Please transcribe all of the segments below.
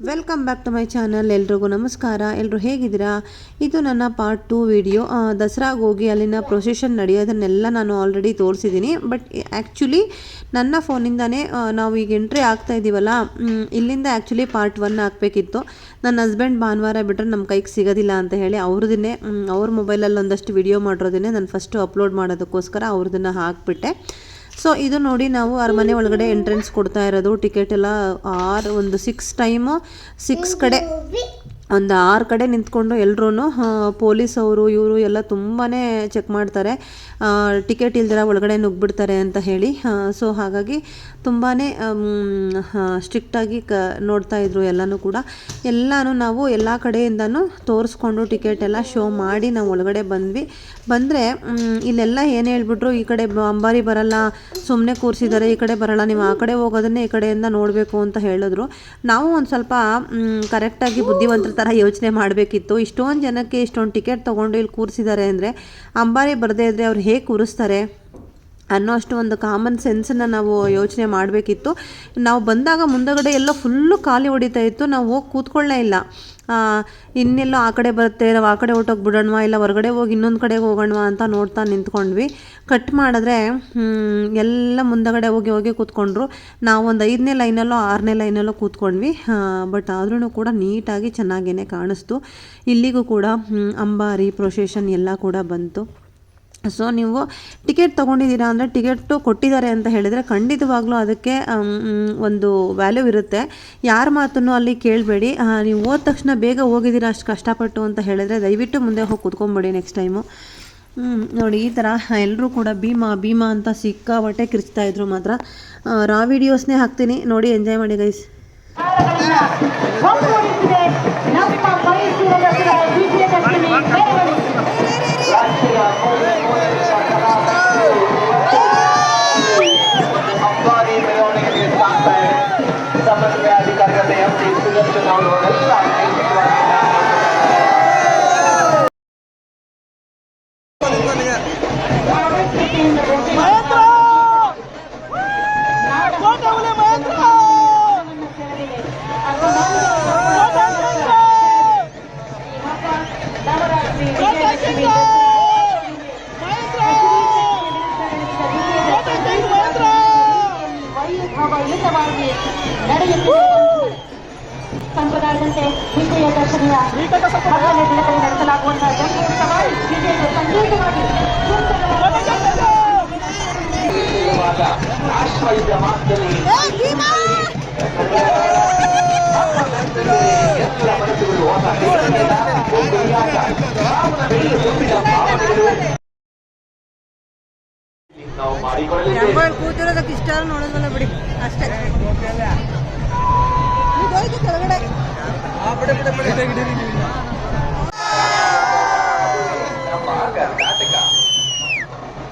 Welcome back to my channel. ಎಲ್ರಿಗೂ ನಮಸ್ಕಾರ. ಎಲ್ಲರೂ ಹೇಗಿದ್ದೀರಾ? ಇದು ನನ್ನ ಪಾರ್ಟ್ 2 ವಿಡಿಯೋ. ದಸರಾಗೆ ಹೋಗಿ ಅಲ್ಲಿನ ಪ್ರೊಸೆಷನ್ ನಡೆಯೋದನ್ನೆಲ್ಲ ನಾನು ಆಲ್ರೆಡಿ ತೋರಿಸಿದ್ದೀನಿ. ಬಟ್ ಆ್ಯಕ್ಚುಲಿ ನನ್ನ ಫೋನಿಂದನೇ ನಾವು ಈಗ ಎಂಟ್ರಿ ಆಗ್ತಾ ಇದ್ದೀವಲ್ಲ, ಇಲ್ಲಿಂದ ಆ್ಯಕ್ಚುಲಿ ಪಾರ್ಟ್ 1 ಹಾಕಬೇಕಿತ್ತು. ನನ್ನ ಹಸ್ಬೆಂಡ್ ಭಾನುವಾರ ಬಿಟ್ಟರೆ ನಮ್ಮ ಕೈಗೆ ಸಿಗೋದಿಲ್ಲ ಅಂತ ಹೇಳಿ ಅವ್ರದನ್ನೇ ಅವ್ರ ಮೊಬೈಲಲ್ಲಿ ಒಂದಷ್ಟು ವಿಡಿಯೋ ಮಾಡಿರೋದನ್ನೇ ನಾನು ಫಸ್ಟು ಅಪ್ಲೋಡ್ ಮಾಡೋದಕ್ಕೋಸ್ಕರ ಅವ್ರದನ್ನು ಹಾಕಿಬಿಟ್ಟೆ. ಸೊ ಇದು ನೋಡಿ, ನಾವು ಅರಮನೆ ಒಳಗಡೆ ಎಂಟ್ರೆನ್ಸ್ ಕೊಡ್ತಾ ಇರೋದು. ಟಿಕೆಟ್ ಎಲ್ಲ 6 ಟೈಮು 6 ಕಡೆ ಒಂದು 6 ಕಡೆ ನಿಂತ್ಕೊಂಡು ಎಲ್ಲರೂ ಪೊಲೀಸ್ ಅವರು ಇವರು ಎಲ್ಲ ತುಂಬಾ ಚೆಕ್ ಮಾಡ್ತಾರೆ, ಟಿಕೆಟ್ ಇಲ್ದಿರ ಒಳಗಡೆ ನುಗ್ಗಿಬಿಡ್ತಾರೆ ಅಂತ ಹೇಳಿ. ಸೊ ಹಾಗಾಗಿ ತುಂಬಾ ಸ್ಟ್ರಿಕ್ಟಾಗಿ ನೋಡ್ತಾಯಿದ್ರು ಎಲ್ಲನೂ ಕೂಡ. ನಾವು ಎಲ್ಲ ಕಡೆಯಿಂದನೂ ತೋರಿಸ್ಕೊಂಡು ಟಿಕೆಟ್ ಎಲ್ಲ ಶೋ ಮಾಡಿ ನಾವು ಒಳಗಡೆ ಬಂದರೆ ಇಲ್ಲೆಲ್ಲ ಏನು ಹೇಳ್ಬಿಟ್ರು, ಈ ಕಡೆ ಅಂಬಾರಿ ಬರಲ್ಲ, ಸುಮ್ಮನೆ ಕೂರಿಸಿದ್ದಾರೆ, ಈ ಕಡೆ ಬರಲ್ಲ, ನೀವು ಆ ಕಡೆ ಹೋಗೋದನ್ನೇ ಈ ಕಡೆಯಿಂದ ನೋಡಬೇಕು ಅಂತ ಹೇಳಿದ್ರು. ನಾವು ಒಂದು ಸ್ವಲ್ಪ ಕರೆಕ್ಟಾಗಿ ಬುದ್ಧಿವಂತರ ಥರ ಯೋಚನೆ ಮಾಡಬೇಕಿತ್ತು. ಇಷ್ಟೊಂದು ಜನಕ್ಕೆ ಇಷ್ಟೊಂದು ಟಿಕೆಟ್ ತೊಗೊಂಡು ಇಲ್ಲಿ ಕೂರಿಸಿದ್ದಾರೆ ಅಂದರೆ ಅಂಬಾರಿ ಬರದೇ ಇದ್ದರೆ ಅವ್ರು ಹೇಗೆ ಕೂರಿಸ್ತಾರೆ ಅನ್ನೋ ಅಷ್ಟು ಒಂದು ಕಾಮನ್ ಸೆನ್ಸನ್ನು ನಾವು ಯೋಚನೆ ಮಾಡಬೇಕಿತ್ತು. ನಾವು ಬಂದಾಗ ಮುಂದಗಡೆ ಎಲ್ಲ ಫುಲ್ಲು ಖಾಲಿ ಹೊಡಿತಾ ಇತ್ತು. ನಾವು ಹೋಗಿ ಕೂತ್ಕೊಳ್ಳೇ ಇಲ್ಲ. ಇನ್ನೆಲ್ಲೋ ಆ ಕಡೆ ಬರುತ್ತೆ, ನಾವು ಆ ಕಡೆ ಹೊರಟೋಗಿ ಬಿಡೋಣವಾ, ಇಲ್ಲ ಹೊರಗಡೆ ಹೋಗಿ ಇನ್ನೊಂದು ಕಡೆಗೆ ಹೋಗೋಣವಾ ಅಂತ ನೋಡ್ತಾ ನಿಂತ್ಕೊಂಡ್ವಿ. ಕಟ್ ಮಾಡಿದ್ರೆ ಎಲ್ಲ ಮುಂದಗಡೆ ಹೋಗಿ ಕೂತ್ಕೊಂಡ್ರು. ನಾವು ಒಂದು 5ನೇ ಲೈನಲ್ಲೋ 6ನೇ ಲೈನಲ್ಲೋ ಕೂತ್ಕೊಂಡ್ವಿ. ಬಟ್ ಆದ್ರೂ ಕೂಡ ನೀಟಾಗಿ ಚೆನ್ನಾಗೇ ಕಾಣಿಸ್ತು. ಇಲ್ಲಿಗೂ ಕೂಡ ಅಂಬಾರಿ ಪ್ರೊಸೆಷನ್ ಎಲ್ಲ ಕೂಡ ಬಂತು. ಸೊ ನೀವು ಟಿಕೆಟ್ ತೊಗೊಂಡಿದ್ದೀರಾ ಅಂದರೆ, ಟಿಕೆಟು ಕೊಟ್ಟಿದ್ದಾರೆ ಅಂತ ಹೇಳಿದರೆ ಖಂಡಿತವಾಗ್ಲೂ ಅದಕ್ಕೆ ಒಂದು ವ್ಯಾಲ್ಯೂ ಇರುತ್ತೆ. ಯಾರ ಮಾತನ್ನು ಅಲ್ಲಿ ಕೇಳಬೇಡಿ. ನೀವು ಹೋದ ತಕ್ಷಣ ಬೇಗ ಹೋಗಿದ್ದೀರಾ ಅಷ್ಟು ಕಷ್ಟಪಟ್ಟು ಅಂತ ಹೇಳಿದರೆ ದಯವಿಟ್ಟು ಮುಂದೆ ಹೋಗಿ ಕೂತ್ಕೊಂಬಿಡಿ ನೆಕ್ಸ್ಟ್ ಟೈಮು. ನೋಡಿ, ಈ ಥರ ಎಲ್ಲರೂ ಕೂಡ ಭೀಮಾ ಅಂತ ಸಿಕ್ಕಾಬಟ್ಟೆ ಕಿರ್ಚ್ತಾಯಿದ್ರು. ಮಾತ್ರ ರಾ ವಿಡಿಯೋಸ್ನೇ ಹಾಕ್ತೀನಿ, ನೋಡಿ, ಎಂಜಾಯ್ ಮಾಡಿ ಗೈಸ್. ಸಂಪ್ರದಾಯದಂತೆ ವಿಜಯದಶಮಿಯ 10ನೇ ದಿನದಲ್ಲಿ ನಡೆಸಲಾಗುವಂತಹ ಜಂಬೂತ್ಸವ ವಿಜಯದ ಸಂಕೇತವಾಗಿ ಕೂತಿರೋದಕ್ಕೆ ಇಷ್ಟ ನೋಡೋದಲ್ಲ ಬಿಡಿ, ಅಷ್ಟೇ. ಕೆಳಗಡೆ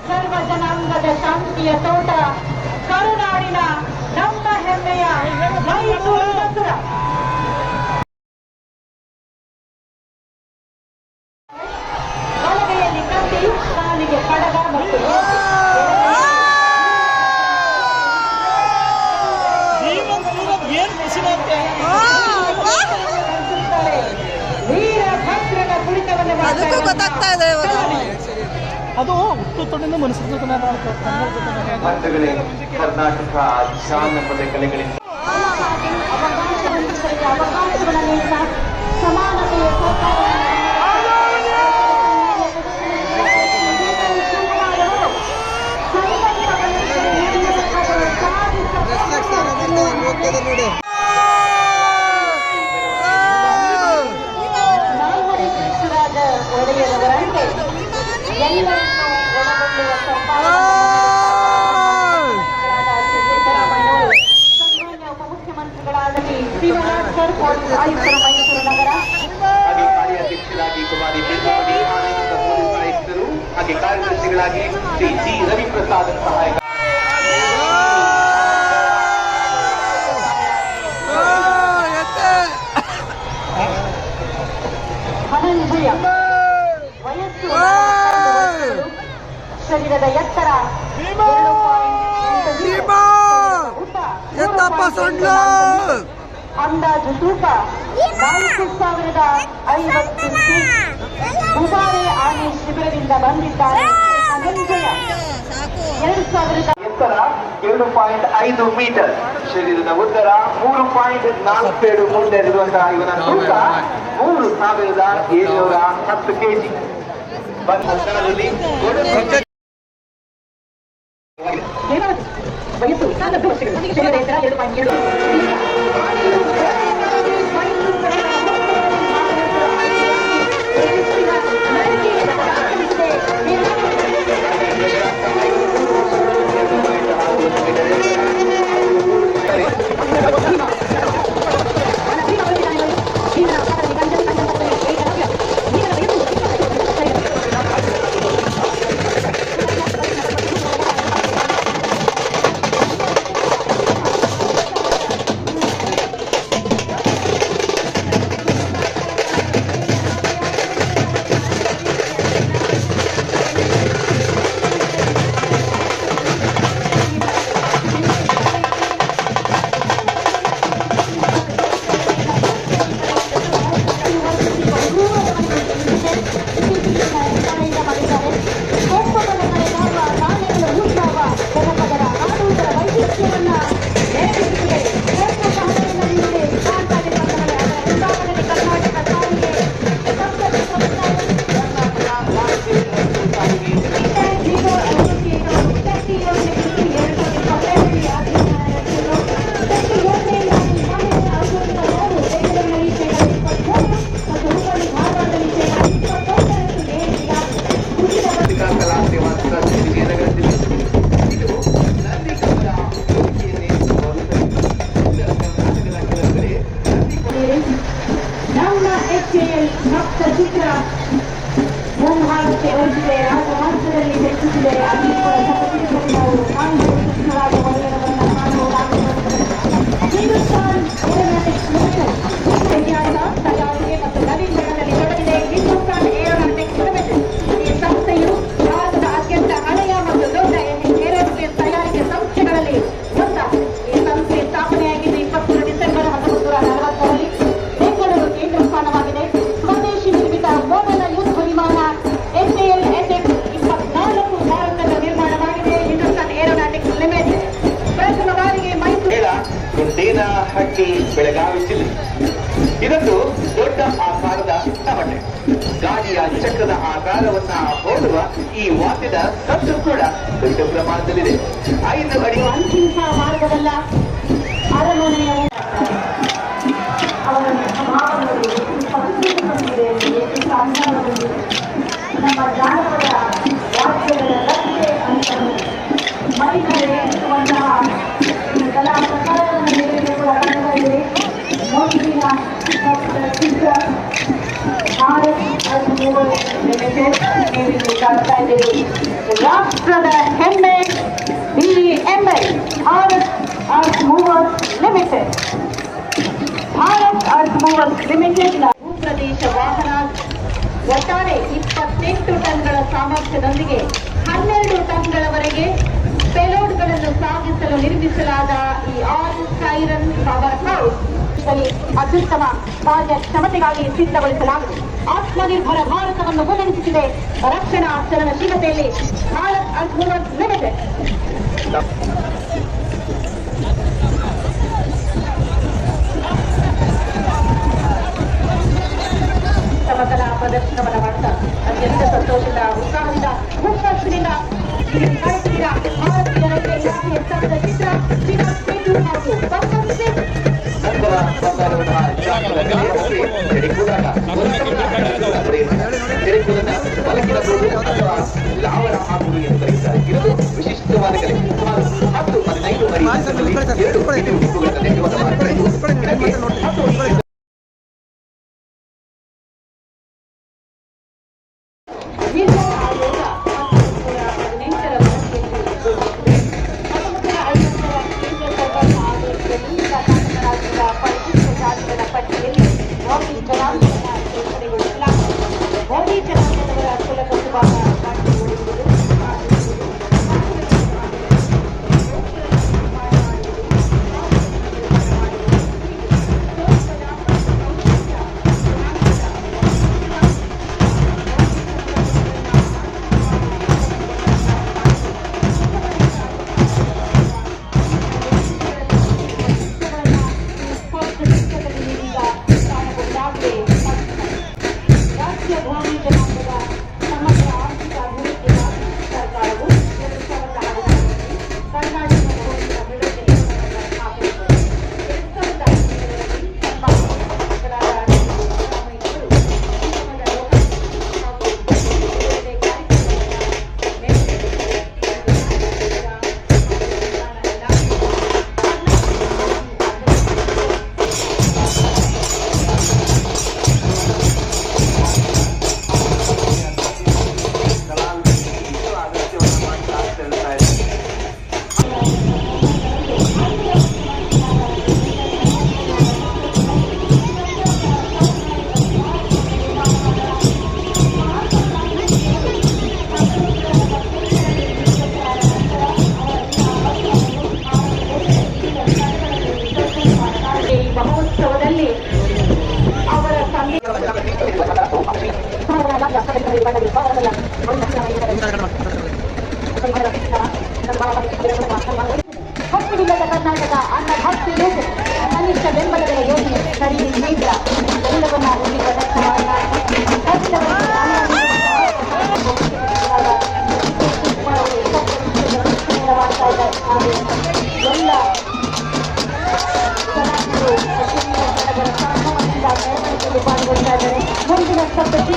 ಸರ್ವ ಜನಾಂಗದ ಶಾಂತಿಯ ತೋಟ, ಕರುನಾಡಿನ ನಮ್ಮ ಹೆಮ್ಮೆಯ ಮೈಸೂರು ದಸರಾ. ಬಲಗೈಯಲ್ಲಿ ಕತ್ತಿ, ಕಾಲಿಗೆ ಕಡಗ ಮತ್ತು ಅದಕ್ಕೂ ಗೊತ್ತಾಗ್ತಾ ಇದೆ ಅದು ಹುಟ್ಟುತ್ತೊಂಡಿಂದ ಮನಸ್ಸು ಕರ್ನಾಟಕ ಜಾನಪದ ಕಲೆಗಳಿಂದ ಸಮಾನತೆಯ ಒಡೆಯರವರಂತೆ ಎಲ್ಲರನ್ನೂ ಒಳಗೊಳ್ಳುವ ಸನ್ಮಾನ್ಯ ಉಪಮುಖ್ಯಮಂತ್ರಿಗಳಾದ ಶ್ರೀನಿವಾಸ್ ಸರ್, ಪೊಲೀಸ್ ಆಯುಕ್ತರ ಮೈಸೂರು ನಗರ, ಕಾರ್ಯಾಧ್ಯಕ್ಷರಾಗಿ ಕುಮಾರಿ ಬೆಂಗಳೂರು ಪೊಲೀಸ್ ಆಯುಕ್ತರು, ಹಾಗೆ ಕಾರ್ಯದರ್ಶಿಗಳಾಗಿ ಶ್ರೀ ಜಿ ರವಿಪ್ರಸಾದ್ ಸಹಾಯಕ ಧನಂಜಯ. ವಯಸ್ಸು ಶರೀರದ ಎತ್ತರ 2.8 ಎತ್ತಪ್ಪ ಸೊಂಡ್ಲು ಅಂದಾಜು ತೂಕ 4,050 ಕೆಜಿ. ದುಬಾರೆ ಆನೆ ಶಿಬಿರದಿಂದ ಬಂದಿದ್ದಾರೆ ಧನಂಜಯ. 2000 ಎತ್ತರ 2.5 ಮೀಟರ್, ಶರೀರದ ಉತ್ತರ 3.47 ಮುಂದೆ ಇರುವಂತಹ ಇವನ ತೂಕ 3,710 ಕೆಜಿ. ಸ್ಥಳದಲ್ಲಿ ವಯಸ್ಸು 40 ವರ್ಷಗಳು. ಶರೀರದ ಎತ್ತರ 2.2. ಹಟ್ಟಿ, ಬೆಳಗಾವಿ ಜಿಲ್ಲೆ. ಇದೊಂದು ದೊಡ್ಡ ಆಕಾರದ ತಮಟೆ. ಗಾಡಿಯ ಚಕ್ರದ ಆಕಾರವನ್ನ ಹೋಲುವ ಈ ವಾದ್ಯದ ಸದ್ದು ಕೂಡ ದೊಡ್ಡ ಪ್ರಮಾಣದಲ್ಲಿದೆ. 5 ಅಡಿ ಅಂತಿಮ ಮಾರ್ಗದಲ್ಲ ಅರಮನೆಯ ನಮ್ಮ ಜಾನಪದ ವಾದ್ಯಗಳ ರಕ್ಷೆ ಅಂತ ಮೈನಲ್ಲಿರುವಂತಹ ಕಲಾ ಪ್ರಕಾರವನ್ನು ನೀಡಲು ಕೂಡ ಕಾಣುತ್ತಿದೆ. ಮೊದಲಿನ ಚಿತ್ರ ಕಾಣ್ತಾ ಇದ್ದೇವೆ. ರಾಷ್ಟ್ರದ ಹೆಮ್ಮೆ BML Bharat earth movers limited. Bharat earth movers limited ಭೂಪ್ರದೇಶ ವಾಹನ ಒಟ್ಟಾರೆ 28 ಟನ್ಗಳ ಸಾಮರ್ಥ್ಯದೊಂದಿಗೆ 12 ಟನ್ಗಳವರೆಗೆ ಪೇಲೋಡ್ಗಳನ್ನು ಸಾಗಿಸಲು ನಿರ್ಮಿಸಲಾದ ಈ ಆಲ್ ಸೈರನ್ ಪವರ್ ಹೌಸ್ ಅತ್ಯುತ್ತಮ ಕಾರ್ಯಕ್ಷಮತೆಗಾಗಿ ಸಿದ್ಧಗೊಳಿಸಲಾಗಿದೆ. ಆತ್ಮನಿರ್ಭರ ಭಾರತವನ್ನು ಮುನ್ನಡೆಸುತ್ತಿದೆ. ರಕ್ಷಣಾ ಚಲನಶೀಲತೆಯಲ್ಲಿ ಭಾರತ್ ಅರ್ತ್ ಮೂವರ್ಸ್ ಲಿಮಿಟೆಡ್. ತಮ್ಮ ಕಲಾ ಪ್ರದರ್ಶನವನ್ನು ಮಾಡ್ತಾ ಅತ್ಯಂತ ಸಂತೋಷದ ಉತ್ಸಾಹದಿಂದ ಮುಖರ್ಷದಿಂದ ಭಾರತೀಯ ಜನತೆ ಇಲಾಖೆಯ ಸಂಘದ ಚಿತ್ರ ಸೇತು ಹಾಗೂ ವಿಶಿಷ್ಟವಾದ ಕಲೆ. ಸುಮಾರು 10-15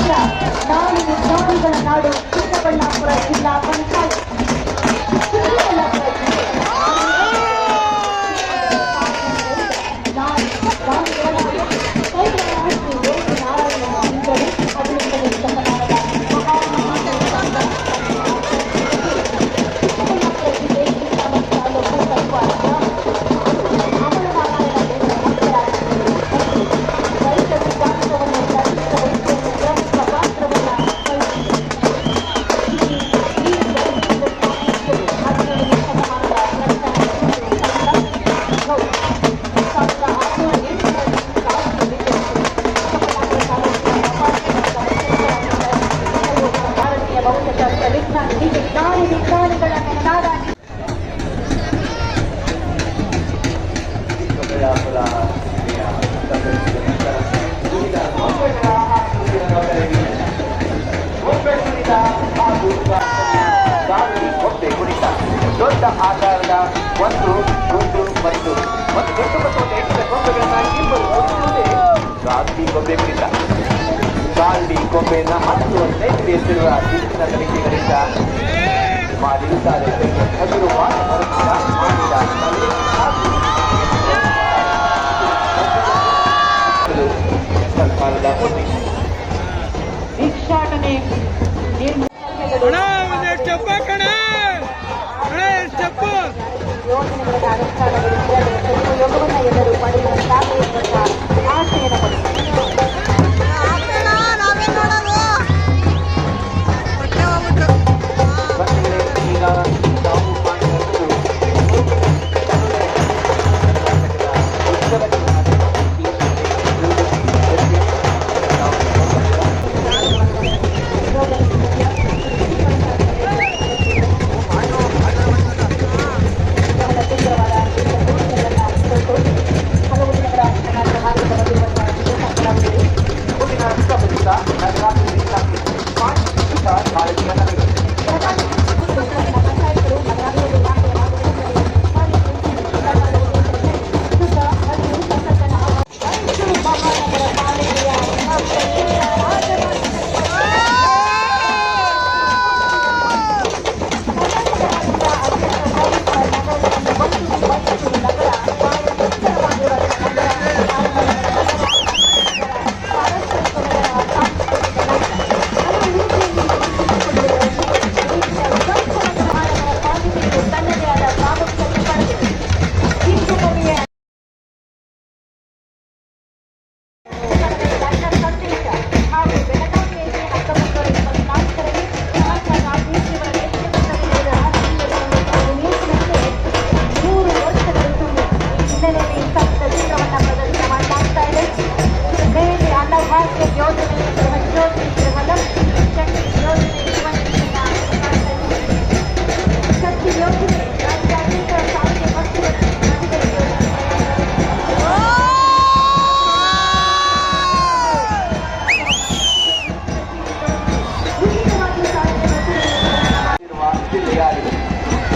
ನಂತರ ನಾಡಿನ ಜ್ಞಾನಿಗಳ ನಾಡು ಚಿಕ್ಕಬಳ್ಳಾಪುರ ಜಿಲ್ಲಾ ಪಂಚಾಯತ್. ಚಿಕ್ಕಬಳ್ಳಾಪುರ ಜಿಲ್ಲೆ ದೊಡ್ಡ ಆಕಾರದ ಒಂದು ಗುಂಡು ಮತ್ತು ದೊಡ್ಡ ಮತ್ತು ಹೆಚ್ಚಿನ ಗೊಂಬೆಗಳನ್ನ ಇಬ್ಬರು ಓಡಿಸುವುದೇ ಗಾಂಧಿ ಗೊಂಬೆ ಕುಣಿತ. ಗಾಂಧಿ ಗೊಂಬೆಯನ್ನ 10 ನೆಟ್ಟಿಗೆ ಎತ್ತಿರುವ ದಿಕ್ಕಿನ ತನಿಖೆಗಳಿಂದ ಮಾಡಿರುತ್ತಾರೆ. ಹಸಿರು ಮಾಡಿದ ಸರ್ಕಾರದ ಉದ್ದೇಶ. ಭಿಕ್ಷಾಟನೆ ಯೋಜನೆಗಳ ಅನುಷ್ಠಾನಗೊಳಿಸಿ ಅದರ ಸದುಪಯೋಗವನ್ನು ಎಲ್ಲರೂ ಪಡೆಯುವಂತಾಗಲಿ ಎಂಬ ಆಶಯವನ್ನು ಪಡಿಸಿದರು. ಈಗ ನಾವು ಮಾಡಿರುವುದು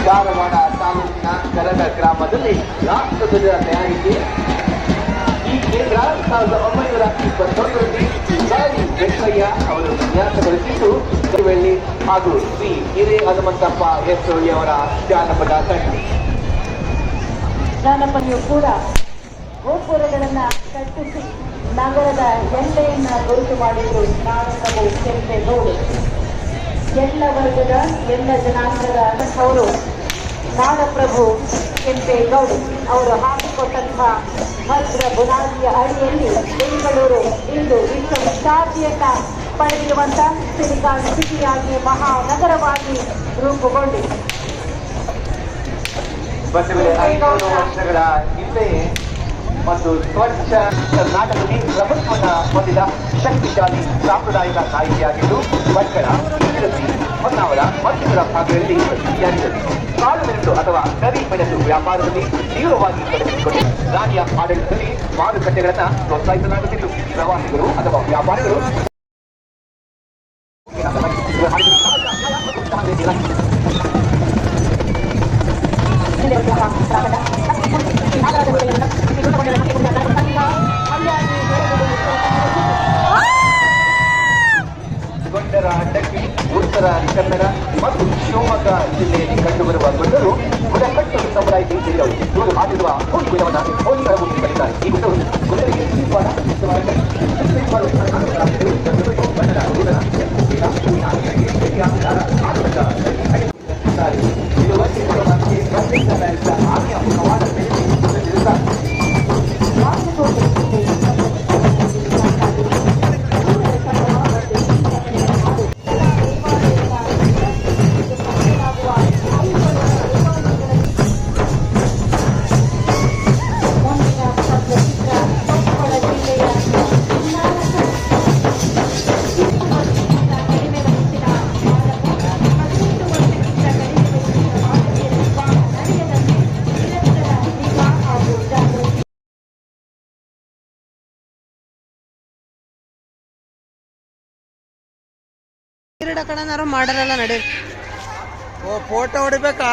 ಧಾರವಾಡ ತಾಲೂಕಿನ ಕರಗ ಗ್ರಾಮದಲ್ಲಿ ರಾಷ್ಟ್ರಧ್ವಜ ತಯಾರಿಕೆ ಈ ಕೇಂದ್ರ 1921ರಲ್ಲಿ ಗಾಳಿ ವೆಂಕಯ್ಯ ಅವರು ವಿನ್ಯಾಸಗೊಳಿಸಿದ್ದು ವೆಳ್ಳಿ ಹಾಗೂ ಶ್ರೀ ಹಿರೇ ಹನುಮಂತಪ್ಪ ಅವರ ಜಾನಪದ ತಂಡ. ಜಾನಪದವು ಕೂಡ ಗೋಪುರಗಳನ್ನ ಕಟ್ಟಿಸಿ ನಗರದ ಎಲ್ಲೆಯನ್ನ ಗುರುತು ಮಾಡಿದ್ರು ನಾಡಪ್ರಭು ಕೆಂಪೇಗೌಡರು. ಎಲ್ಲ ವರ್ಗದ ಎಲ್ಲ ಜನಾಂಗದ ಅವರು ನಾಡಪ್ರಭು ಕೆಂಪೇಗೌಡರು ಅವರು ಹಾಕಿಕೊಟ್ಟಂತಹ ಭದ್ರ ಬುನಾದಿಯ ಅಡಿಯಲ್ಲಿ ಬೆಂಗಳೂರು ಇಂದು ವಿಶ್ವವಿಖ್ಯಾತಿಯನ್ನ ಪಡೆದಿರುವಂತ ಸಿಲಿಕಾನ್ ಸಿಟಿಯಾಗಿ ಮಹಾನಗರವಾಗಿ ರೂಪುಗೊಂಡಿದೆ. 500 ವರ್ಷಗಳ ಹಿಂದೆ ಮತ್ತು ಸ್ವಚ್ಛ ಕರ್ನಾಟಕದಲ್ಲಿ ಪ್ರಭುತ್ವದ ಹೊಂದಿದ ಶಕ್ತಿಶಾಲಿ ಸಾಂಪ್ರದಾಯಿಕ ನಾಯಕಿಯಾಗಿದ್ದು ಮಕ್ಕಳ ಶಿರಸಿ ಹೊನ್ನಾವರ ಮತ್ತಿತರ ಭಾಗಗಳಲ್ಲಿ ಪ್ರಸಿದ್ಧಿಯಾಗಿದ್ದರು. ಕಾಳು ಮೆಣಸು ಅಥವಾ ಕರಿ ಮೆಣಸು ವ್ಯಾಪಾರದಲ್ಲಿ ತೀವ್ರವಾಗಿ ತೊಡಗಿಸಿಕೊಂಡು ರಾಣಿಯ ಆಡಳಿತದಲ್ಲಿ ಮಾರುಕಟ್ಟೆಗಳನ್ನು ಪ್ರೋತ್ಸಾಹಿಸಲಾಗುತ್ತಿದ್ದು ಪ್ರವಾಸಿಗರು ಅಥವಾ ವ್ಯಾಪಾರಿಗಳು ಕ್ರೀಡ ಕಡೆನಾರು ಮಾಡಲ್ಲ ನಡಿ. ಓ ಫೋಟೋ ಹೊಡಿಬೇಕಾ?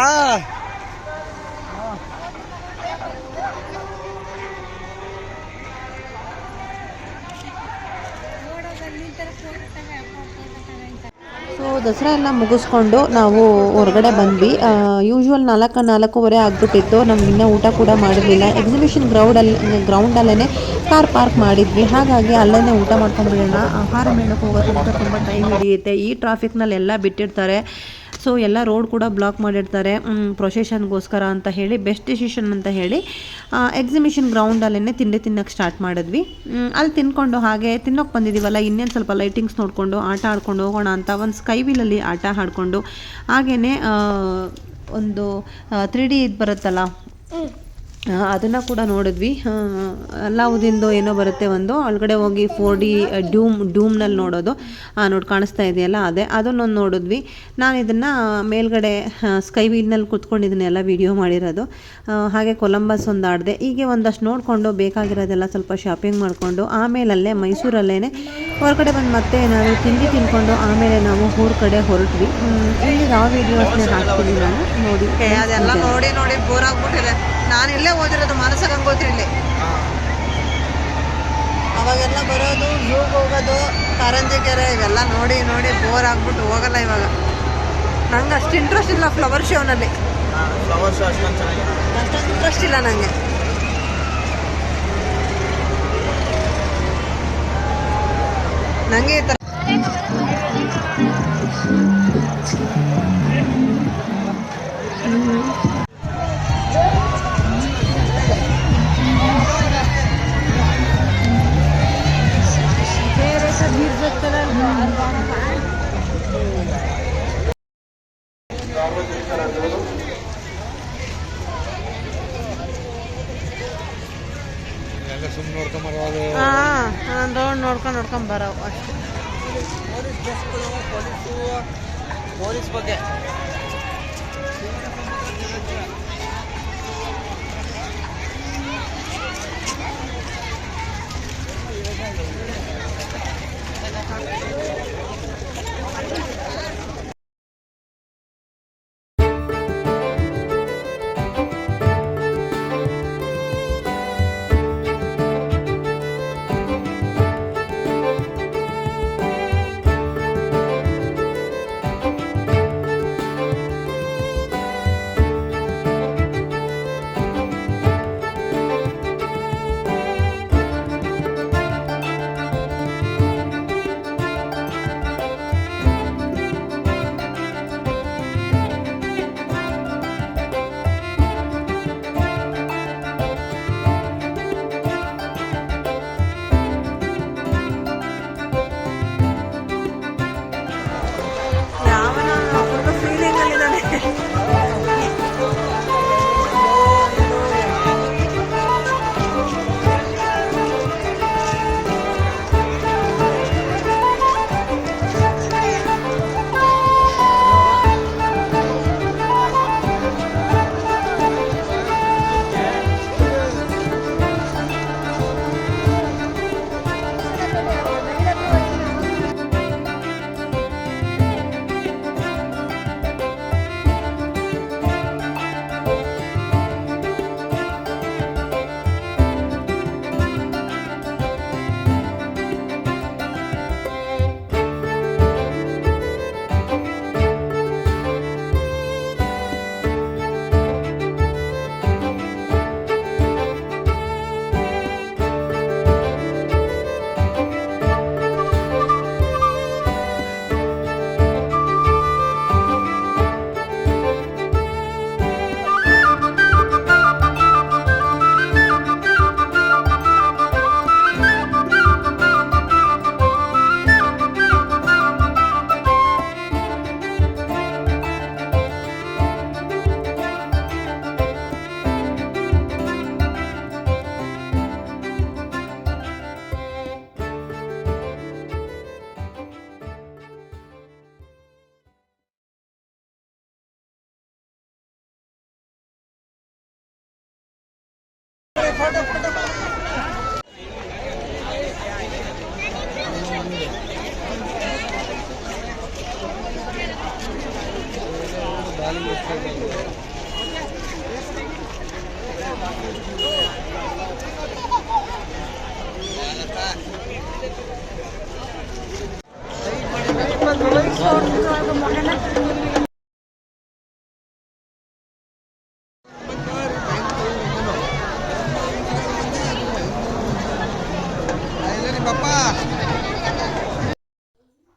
ಸೊ ದಸರಾ ಎಲ್ಲ ಮುಗಿಸ್ಕೊಂಡು ನಾವು ಹೊರಗಡೆ ಬಂದ್ವಿ. ಯೂಶ್ವಲ್ 4:00-4:30 ಆಗಿಬಿಟ್ಟಿತ್ತು. ನಮ್ಗೆ ಇನ್ನೂ ಊಟ ಕೂಡ ಮಾಡಿರಲಿಲ್ಲ. ಎಕ್ಸಿಬಿಷನ್ ಗ್ರೌಂಡಲ್ಲೇ ಕಾರ್ ಪಾರ್ಕ್ ಮಾಡಿದ್ವಿ. ಹಾಗಾಗಿ ಅಲ್ಲೇ ಊಟ ಮಾಡ್ಕೊಂಡ್ಬಿಡೋಣ. ಆಹಾರ ಮೇಳಕ್ಕೆ ಹೋಗೋದ್ರಿಂದ ತುಂಬ ಟೈಮ್ ಹಿಡಿಯುತ್ತೆ. ಈ ಟ್ರಾಫಿಕ್ನಲ್ಲಿ ಎಲ್ಲ ಬಿಟ್ಟಿರ್ತಾರೆ. ಸೊ ಎಲ್ಲ ರೋಡ್ ಕೂಡ ಬ್ಲಾಕ್ ಮಾಡಿರ್ತಾರೆ ಪ್ರೊಸೆಷನ್ಗೋಸ್ಕರ ಅಂತ ಹೇಳಿ. ಬೆಸ್ಟ್ ಡಿಸಿಷನ್ ಅಂತ ಹೇಳಿ ಎಕ್ಸಿಬಿಷನ್ ಗ್ರೌಂಡಲ್ಲೇ ತಿನ್ನೋಕ್ಕೆ ಸ್ಟಾರ್ಟ್ ಮಾಡಿದ್ವಿ. ಅಲ್ಲಿ ತಿನ್ಕೊಂಡು ಹಾಗೆ ತಿನ್ನೋಕೆ ಬಂದಿದ್ದೀವಲ್ಲ, ಇನ್ನೇನು ಸ್ವಲ್ಪ ಲೈಟಿಂಗ್ಸ್ ನೋಡಿಕೊಂಡು ಆಟ ಆಡ್ಕೊಂಡು ಹೋಗೋಣ ಅಂತ ಒಂದು ಸ್ಕೈ ವೀಲಲ್ಲಿ ಆಟ ಆಡಿಕೊಂಡು ಹಾಗೆಯೇ ಒಂದು 3D ಇದು ಬರುತ್ತಲ್ಲ ಅದನ್ನು ಕೂಡ ನೋಡಿದ್ವಿ. ಅಲ್ಲಾವುದಿಂದು ಏನೋ ಬರುತ್ತೆ ಒಂದು, ಒಳಗಡೆ ಹೋಗಿ 4D ಡೂಮ್ನಲ್ಲಿ ನೋಡೋದು ನೋಡಿ ಕಾಣಿಸ್ತಾ ಇದೆಯಲ್ಲ ಅದೇ, ಅದನ್ನೊಂದು ನೋಡಿದ್ವಿ. ನಾನು ಇದನ್ನು ಮೇಲ್ಗಡೆ ಸ್ಕೈ ವೀಲ್ನಲ್ಲಿ ಕೂತ್ಕೊಂಡಿದ್ದೀನಿ ಎಲ್ಲ ವೀಡಿಯೋ ಮಾಡಿರೋದು. ಹಾಗೆ ಕೊಲಂಬಸ್ ಒಂದು ಆಡಿದೆ. ಹೀಗೆ ಒಂದಷ್ಟು ನೋಡಿಕೊಂಡು ಬೇಕಾಗಿರೋದೆಲ್ಲ ಸ್ವಲ್ಪ ಶಾಪಿಂಗ್ ಮಾಡಿಕೊಂಡು ಆಮೇಲಲ್ಲೇ ಮೈಸೂರಲ್ಲೇ ಹೊರಗಡೆ ಬಂದು ಮತ್ತೆ ಏನಾದರೂ ತಿಂದ್ಕೊಂಡು ಆಮೇಲೆ ನಾವು ಊರ ಕಡೆ ಹೊರಟ್ವಿ. ಇಲ್ಲಿ ಯಾವ ವೀಡಿಯೋಸ್ನೇ ಹಾಕ್ತೀನಿ ನಾನು ನೋಡಿ. ಅದೆಲ್ಲ ನೋಡಿ ನೋಡಿ ಬೋರ್ ಆಗ್ಬಿಟ್ಟಿದೆ. ನಾನು ಇಲ್ಲೇ ಓದಿರೋದು ಮಾನಸ ಗಂಗೋತ್ರಿಲಿ. ಅವಾಗೆಲ್ಲ ಬರೋದು ಝೂಗೆ ಹೋಗೋದು, ಕಾರಂಜಿ ಕೆರೆ ಇವೆಲ್ಲ ನೋಡಿ ನೋಡಿ ಬೋರ್ ಆಗ್ಬಿಟ್ಟು ಹೋಗಲ್ಲ ಇವಾಗ. ನಂಗೆ ಅಷ್ಟು ಇಂಟ್ರೆಸ್ಟ್ ಇಲ್ಲ ಫ್ಲವರ್ ಶೋನಲ್ಲಿ. ಅಷ್ಟೊಂದು ಇಂಟ್ರೆಸ್ಟ್ ಇಲ್ಲ ನನಗೆ. ನನಗೆ ಈ ಥರ ನೋಡ್ಕೊಂಡು ಬರೋವು ಅಷ್ಟೇ. ಪೊಲೀಸ್ ಬಗ್ಗೆ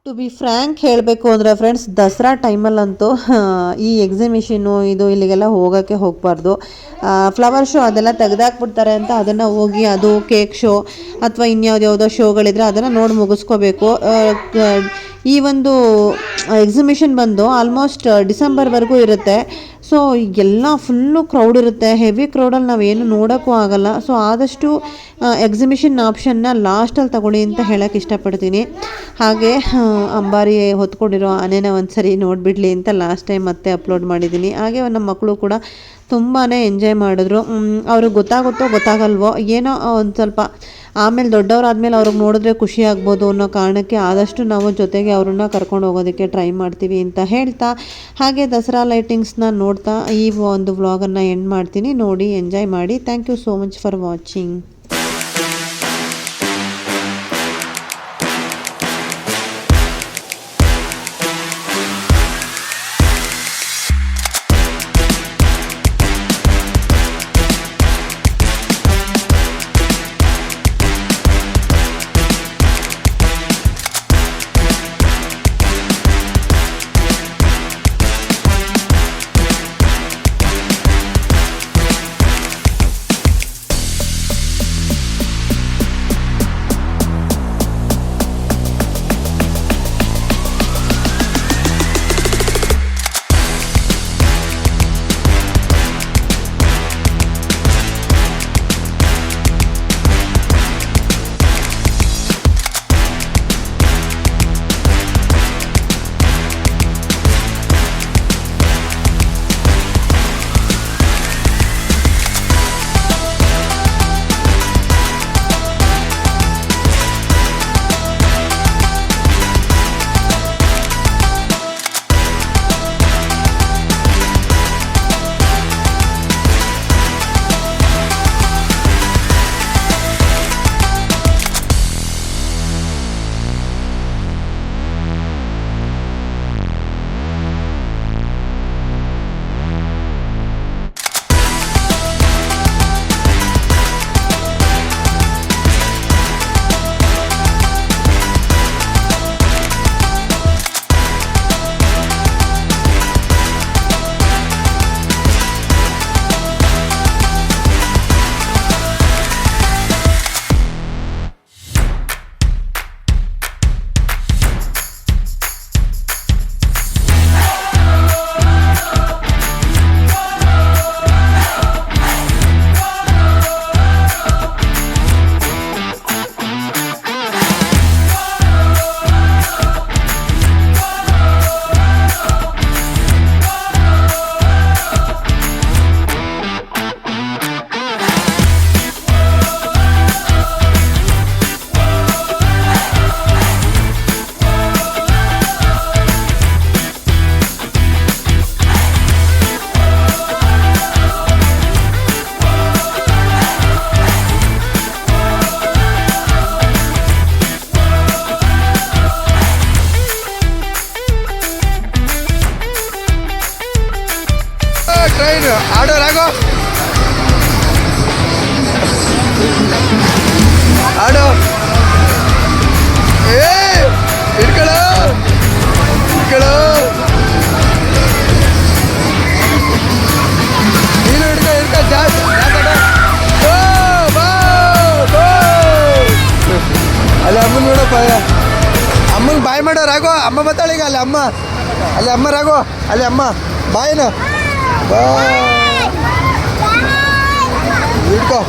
ಟು ಬಿ ಫ್ರ್ಯಾಂಕ್ ಹೇಳಬೇಕು ಅಂದರೆ ಫ್ರೆಂಡ್ಸ್, ದಸರಾ ಟೈಮಲ್ಲಂತೂ ಈ ಎಕ್ಸಿಬಿಷನ್ನು ಇದು ಇಲ್ಲಿಗೆಲ್ಲ ಹೋಗಬಾರ್ದು. ಫ್ಲವರ್ ಶೋ ಅದೆಲ್ಲ ತೆಗೆದಾಕ್ಬಿಡ್ತಾರೆ ಅಂತ ಅದನ್ನು ಹೋಗಿ, ಅದು ಕೇಕ್ ಶೋ ಅಥವಾ ಇನ್ಯಾವುದ್ಯಾವುದೋ ಶೋಗಳಿದ್ರೆ ಅದನ್ನು ನೋಡಿ ಮುಗಿಸ್ಕೋಬೇಕು. ಈ ಒಂದು ಎಕ್ಸಿಬಿಷನ್ ಬಂದು ಆಲ್ಮೋಸ್ಟ್ ಡಿಸೆಂಬರ್ವರೆಗೂ ಇರುತ್ತೆ. ಸೊ ಎಲ್ಲ ಫುಲ್ಲು ಕ್ರೌಡ್ ಇರುತ್ತೆ. ಹೆವಿ ಕ್ರೌಡಲ್ಲಿ ನಾವೇನು ನೋಡೋಕ್ಕೂ ಆಗೋಲ್ಲ. ಸೊ ಆದಷ್ಟು ಎಕ್ಸಿಬಿಷನ್ ಆಪ್ಷನ್ನ ಲಾಸ್ಟಲ್ಲಿ ತಗೊಳ್ಳಿ ಅಂತ ಹೇಳೋಕ್ಕೆ ಇಷ್ಟಪಡ್ತೀನಿ. ಹಾಗೆ ಅಂಬಾರಿ ಹೊತ್ಕೊಂಡಿರೋ ಆನೆನ ಒಂದ್ಸರಿ ನೋಡಿಬಿಡ್ಲಿ ಅಂತ ಲಾಸ್ಟ್ ಟೈಮ್ ಮತ್ತೆ ಅಪ್ಲೋಡ್ ಮಾಡಿದ್ದೀನಿ. ಹಾಗೆ ನಮ್ಮ ಮಕ್ಕಳು ಕೂಡ ತುಂಬಾ ಎಂಜಾಯ್ ಮಾಡಿದ್ರು. ಅವ್ರಿಗೆ ಗೊತ್ತಾಗುತ್ತೋ ಗೊತ್ತಾಗಲ್ವೋ ಏನೋ ಒಂದು ಸ್ವಲ್ಪ ಆಮೇಲೆ ದೊಡ್ಡವರಾದ್ಮೇಲೆ ಅವ್ರಿಗೆ ನೋಡಿದ್ರೆ ಖುಷಿ ಆಗ್ಬೋದು ಅನ್ನೋ ಕಾರಣಕ್ಕೆ ಆದಷ್ಟು ನಾವು ಜೊತೆಗೆ ಅವ್ರನ್ನ ಕರ್ಕೊಂಡು ಹೋಗೋದಕ್ಕೆ ಟ್ರೈ ಮಾಡ್ತೀವಿ ಅಂತ ಹೇಳ್ತಾ, ಹಾಗೆ ದಸರಾ ಲೈಟಿಂಗ್ಸ್ನ ನೋಡ್ತಾ ಈ ಒಂದು ವ್ಲಾಗನ್ನು ಎಂಡ್ ಮಾಡ್ತೀನಿ. ನೋಡಿ ಎಂಜಾಯ್ ಮಾಡಿ. Thank you so much for watching. Train ಆಡೋ ರಾಗೋ ಆಡೋ ಏ ಹಿಡ್ಕೊಳ್ಳೋ ಹಿಡ್ಕೊಳ್ಳೋ ನೀನು ಹಿಡ್ಕೊ ಜಾಸ್ತಿ ಅಲ್ಲಿ ಅಮ್ಮನ ನೋಡಪ್ಪ ಅಮ್ಮನ ಬಾಯ್ ಮಾಡೋ ರಾಗೋ ಅಮ್ಮ ಬತ್ತಾಳೀಗ ಅಲ್ಲಿ ಅಮ್ಮ ರಾಗೋ ಅಲ್ಲಿ ಅಮ್ಮ ಬಾಯಿನ ಬಾ ಹಿಡ್ಕೊ